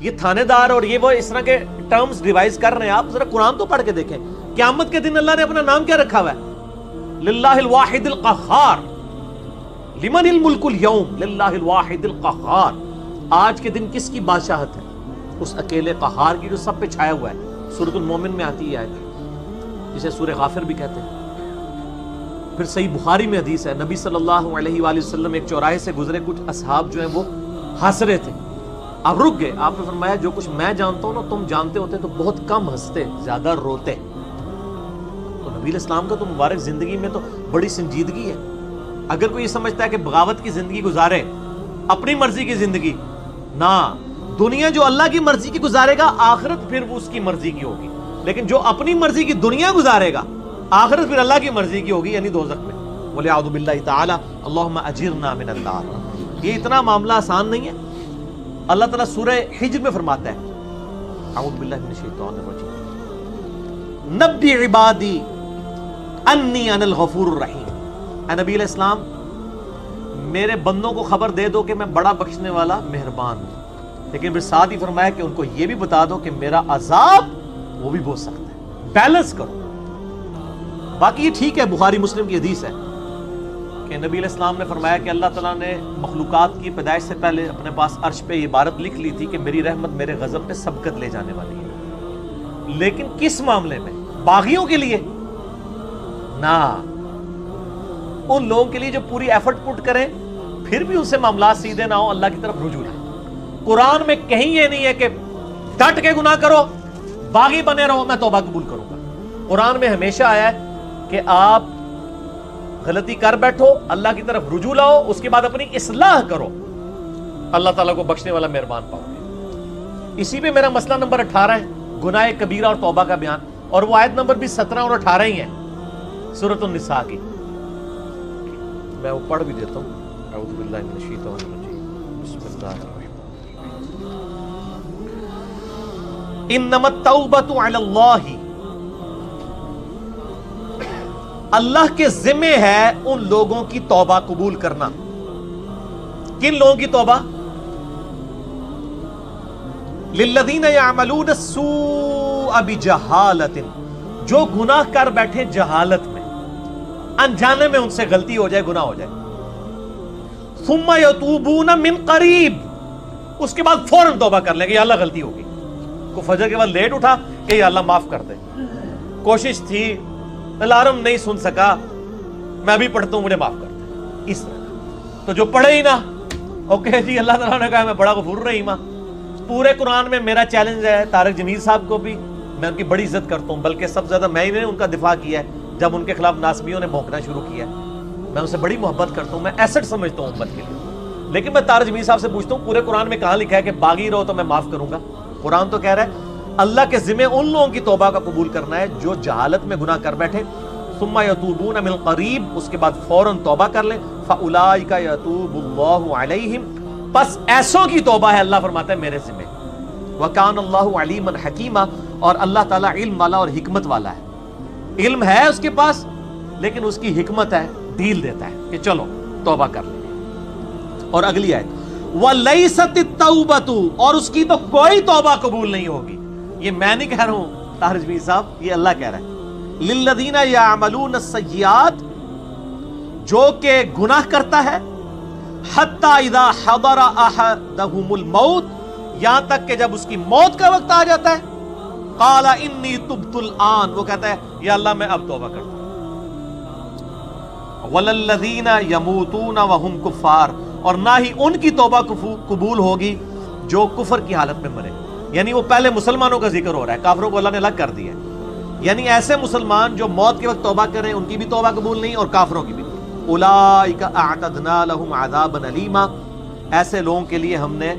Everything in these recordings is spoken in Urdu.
یہ تھانے دار اور یہ وہ اس طرح کے ٹرمز ڈیوائز کر رہے ہیں. آپ ذرا قرآن تو پڑھ کے دیکھیں. قیامت کے دن اللہ نے اپنا نام کیا رکھا ہوا ہے؟ للہ الواحد القہار. لمن الملک اليوم للہ الواحد القہار. آج کے دن کس کی بادشاہت ہے؟ اس اکیلے قہار کی جو سب پہ چھایا ہوا ہے. سورۃ المومن میں آتی ہے جسے سورہ غافر بھی کہتے ہیں. پھر صحیح بخاری میں حدیث ہے, نبی صلی اللہ علیہ وآلہ وسلم ایک چوراہے سے گزرے, کچھ اصحاب جو ہیں وہ ہنس رہے تھے. اب رک گئے. آپ نے فرمایا جو کچھ میں جانتا ہوں نا تم جانتے ہوتے تو بہت کم ہنستے, زیادہ روتے. تو نبی علیہ السلام کا تو مبارک زندگی میں تو بڑی سنجیدگی ہے. اگر کوئی یہ سمجھتا ہے کہ بغاوت کی زندگی گزارے, اپنی مرضی کی زندگی, نہ, دنیا جو اللہ کی مرضی کی گزارے گا آخرت پھر وہ اس کی مرضی کی ہوگی. لیکن جو اپنی مرضی کی دنیا گزارے گا آخرت پھر اللہ کی مرضی کی ہوگی, یعنی دوزخ میں. وَلِعَوْذُ بِاللَّهِ تَعَالَى اللہم اجرنا من النار. یہ اتنا معاملہ آسان نہیں ہے. اللہ تعالیٰ سورہ حجر میں فرماتا ہے, اعوذ باللہ من الشیطان الرجیم, نبی عبادی انی انا الغفور الرحیم. اے نبی علیہ السلام, میرے بندوں کو خبر دے دو کہ میں بڑا بخشنے والا مہربان ہوں. لیکن پھر ساتھ ہی فرمایا کہ ان کو یہ بھی بتا دو کہ میرا عذاب وہ بھی بہت سخت ہے. بیلنس کرو. باقی یہ ٹھیک ہے, بخاری مسلم کی حدیث ہے کہ نبی علیہ السلام نے فرمایا کہ اللہ تعالیٰ نے مخلوقات کی پیدائش سے پہلے اپنے پاس عرش پہ یہ عبارت لکھ لی تھی کہ میری رحمت میرے غضب پہ سبقت لے جانے والی ہے. لیکن کس معاملے میں؟ باغیوں کے لیے نہ, ان لوگوں کے لیے جو پوری ایفرٹ پٹ کریں پھر بھی ان سے معاملات سیدھے نہ ہو, اللہ کی طرف رجوع ہے. قرآن میں کہیں یہ نہیں ہے کہ ڈٹ کے گناہ کرو, باغی بنے رہو, میں توبہ قبول کروں گا. قرآن میں ہمیشہ آیا ہے کہ آپ غلطی کر بیٹھو, اللہ کی طرف رجوع لاؤ, اس کے بعد اپنی اصلاح کرو, اللہ تعالیٰ کو بخشنے والا مہربان پاؤ گے. اسی پہ میرا مسئلہ نمبر 18 ہے, گناہ کبیرہ اور توبہ کا بیان, اور وہ آیت نمبر بھی 17 اور 18 ہی ہے سورۃ النساء کی. میں وہ پڑھ بھی دیتا ہوں. اعوذ باللہ من الشیطان الرجیم, بسم اللہ الرحمن الرحیم. انما التوبۃ علی اللہ, اللہ کے ذمہ ہے ان لوگوں کی توبہ قبول کرنا. کن لوگوں کی توبہ؟ للذین یعملون السوء بجہالۃ, جو گناہ کر بیٹھے جہالت میں, انجانے میں ان سے غلطی ہو جائے, گناہ ہو جائے. ثم یتوبون من قریب, اس کے بعد فوراً توبہ کر لیں کہ یا اللہ غلطی ہوگی. کو فجر کے بعد لیٹ اٹھا کہ یا اللہ معاف کر دے, کوشش تھی, الارم نہیں سن سکا, میں بھی پڑھتا ہوں, مجھے معاف کر دے. اس طرح تو جو پڑھے ہی نہ, اوکے جی اللہ تعالیٰ نے کہا میں بڑا غفور رحیم. پورے قرآن میں میرا چیلنج ہے طارق جمیل صاحب کو بھی, میں ان کی بڑی عزت کرتا ہوں, بلکہ سب سے زیادہ میں ہی نے ان کا دفاع کیا ہے جب ان کے خلاف ناسبیوں نے بھونکنا شروع کیا. میں ان سے بڑی محبت کرتا ہوں, میں ایسٹ سمجھتا ہوں امت کے لیے. لیکن میں طارق جمیل صاحب سے پوچھتا ہوں, پورے قرآن میں کہاں لکھا ہے کہ باغی رہو تو میں معاف کروں گا؟ قرآن تو کہہ رہا ہے اللہ کے ذمہ ان لوگوں کی توبہ کا قبول کرنا ہے جو جہالت میں گناہ کر بیٹھے. ثم یتوبون من قریب, اس کے بعد فوراً توبہ کر لیں. فاولئک یتوب اللہ علیہم, پس ایسوں کی توبہ ہے اللہ فرماتا ہے میرے ذمہ. وکان اللہ علیما حکیما, اور اللہ تعالیٰ علم والا اور حکمت والا ہے. علم ہے اس کے پاس, لیکن اس کی حکمت ہے, ڈیل دیتا ہے کہ چلو توبہ کر لیں. اور اگلی آیت, وَلَيْسَتِ التَّوْبَةُ, اور اس کی تو کوئی توبہ قبول نہیں ہوگی. یہ میں نہیں کہہ رہا ہوں طارق جمیل صاحب, یہ اللہ کہہ رہا ہے. لِلَّذِينَ يَعْمَلُونَ السَّيِّئَاتِ, جو کہ گناہ کرتا ہے, حَتَّى إِذَا حَضَرَ أَحَدَهُمُ الْمَوْتِ, یہاں تک کہ جب اس کی موت کا وقت آ جاتا ہے, قَالَ إِنِّي تُبْتُ الْآن, وہ کہتا ہے یا اللہ میں اب توبہ کرتا ہوں. وَلَلَّذِينَ يَمُوتُونَ وَهُمْ كُفَّارٌ, اور نہ ہی ان کی توبہ قبول ہوگی جو کفر کی حالت میں مرے. یعنی وہ پہلے مسلمانوں کا ذکر ہو رہا ہے, کافروں کو اللہ نے الگ کر دیا ہے. یعنی ایسے مسلمان جو موت کے وقت توبہ کریں ان کی بھی توبہ قبول نہیں, اور کافروں کی بھی. اولئک اعتدنا لهم عذابا الیما, ایسے لوگوں کے لیے ہم نے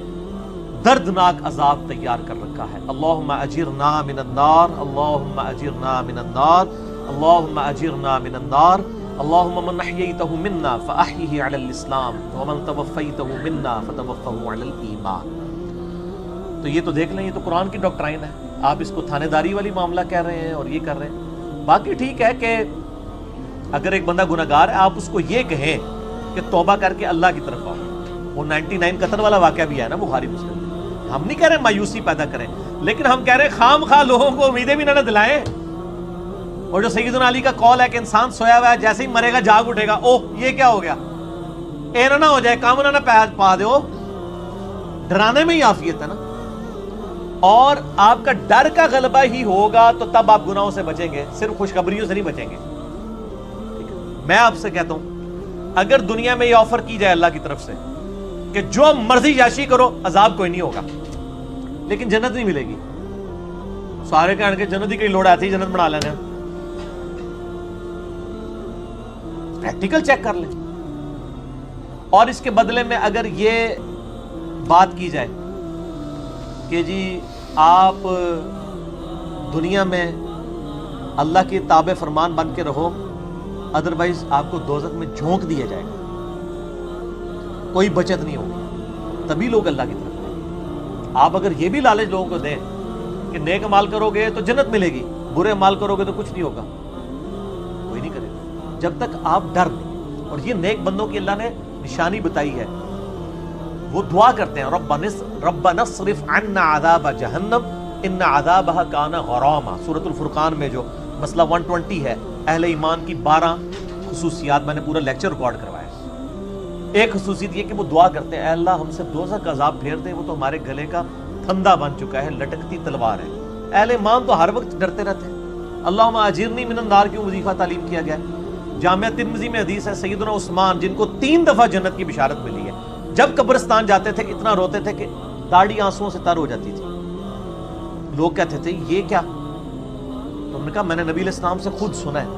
دردناک عذاب تیار کر رکھا ہے. اللہم اجرنا من النار, اللہم اجرنا من النار, اللہم اجرنا من النار. اللہم من احییتہ منا فاحیہ علی الاسلام, ومن توفیتہ منا فتوفہ علی الایمان. تو یہ تو دیکھ لیں, یہ تو قرآن کی ڈاکٹرائن ہے. آپ اس کو تھانے داری والی معاملہ کہہ رہے ہیں اور یہ کر رہے ہیں. باقی ٹھیک ہے کہ اگر ایک بندہ گناہگار ہے, آپ اس کو یہ کہیں کہ توبہ کر کے اللہ کی طرف آؤ. وہ 99 قتل والا واقعہ بھی ہے نا بخاری مسلم, ہم نہیں کہہ رہے مایوسی پیدا کریں، لیکن ہم کہہ رہے ہیں خام خواہ لوگوں کو امیدیں بھی نہ دلائیں۔ اور جو سیدنا علی کا قول ہے کہ انسان سویا ہوا ہے، جیسے ہی مرے گا جاگ اٹھے گا، اوہ یہ کیا ہو گیا، اینا نہ ہو جائے، کام نہ پا دے، ڈرانے میں ہی عافیت ہے نا۔ اور آپ کا ڈر کا غلبہ ہی ہوگا تو تب آپ گناہوں سے بچیں گے، صرف خوشخبریوں سے نہیں بچیں گے۔ میں آپ سے کہتا ہوں اگر دنیا میں یہ آفر کی جائے اللہ کی طرف سے کہ جو مرضی یاشی کرو، عذاب کوئی نہیں ہوگا، لیکن جنت نہیں ملے گی، سارے کہنے کے جنت ہی کئی لوڑ آتی ہے، جنت بنا لینا، پریکٹیکل چیک کر لیں۔ اور اس کے بدلے میں اگر یہ بات کی جائے کہ جی آپ دنیا میں اللہ کی تابع فرمان بن کے رہو، ادروائز آپ کو دوزخ میں جھونک دیا جائے گا، کوئی بچت نہیں ہوگی، تبھی لوگ اللہ کی طرف آئیں۔ آپ اگر یہ بھی لالچ لوگوں کو دیں کہ نیک عمال کرو گے تو جنت ملے گی، برے عمال کرو گے تو کچھ نہیں ہوگا، کوئی نہیں کرے گا جب تک آپ ڈر نہیں۔ اور یہ نیک بندوں کی اللہ نے نشانی بتائی ہے، وہ دعا کرتے ہیں ربنا اصرف عنا عذاب جہنم ان عذابها کان غراما۔ سورۃ الفرقان میں جو مسئلہ 120 ہے، اہل ایمان کی 12 خصوصیات، میں نے پورا لیکچر ریکارڈ کروایا ہے۔ ایک خصوصیت یہ کہ وہ دعا کرتے ہیں اے اللہ ہم سے دوزخ کا عذاب پھیر دے، وہ تو ہمارے گلے کا پھندا بن چکا ہے، لٹکتی تلوار ہے۔ اہل ایمان تو ہر وقت ڈرتے رہتے ہیں۔ اللہم اجرنی من النار کیوں وظیفہ تعلیم کیا گیا ہے۔ جامعہ ترمذی میں حدیث ہے، سیدنا عثمان جن کو 3 دفعہ جنت کی بشارت ملی ہے، جب قبرستان جاتے تھے اتنا روتے تھے کہ داڑھی آنسوؤں سے تر ہو جاتی تھی۔ لوگ کہتے تھے یہ کیا؟ تو ہم نے کہا میں نے نبی علیہ السلام سے خود سنا ہے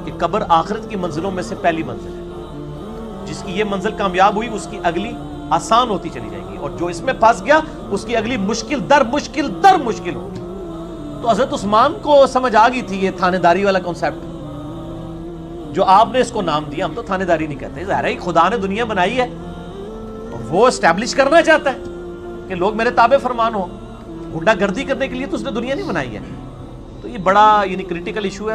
کہ قبر آخرت کی منزلوں میں سے پہلی منزل ہے، جس کی یہ منزل کامیاب ہوئی اس کی اگلی آسان ہوتی چلی جائے گی، اور جو اس میں پھنس گیا اس کی اگلی مشکل در مشکل ہوگی۔ تو حضرت عثمان کو سمجھ آ گئی تھی یہ تھانے داری والا کنسیپٹ جو آپ نے اس کو نام دیا۔ ہم تو تھانے داری نہیں کہتے، ظاہر ہے خدا نے دنیا بنائی ہے اور وہ اسٹیبلش کرنا چاہتا ہے کہ لوگ میرے تابع فرمان ہوں، گنڈا گردی کرنے کے لیے تو اس نے دنیا نہیں بنائی ہے۔ تو یہ بڑا کریٹیکل ایشو ہے۔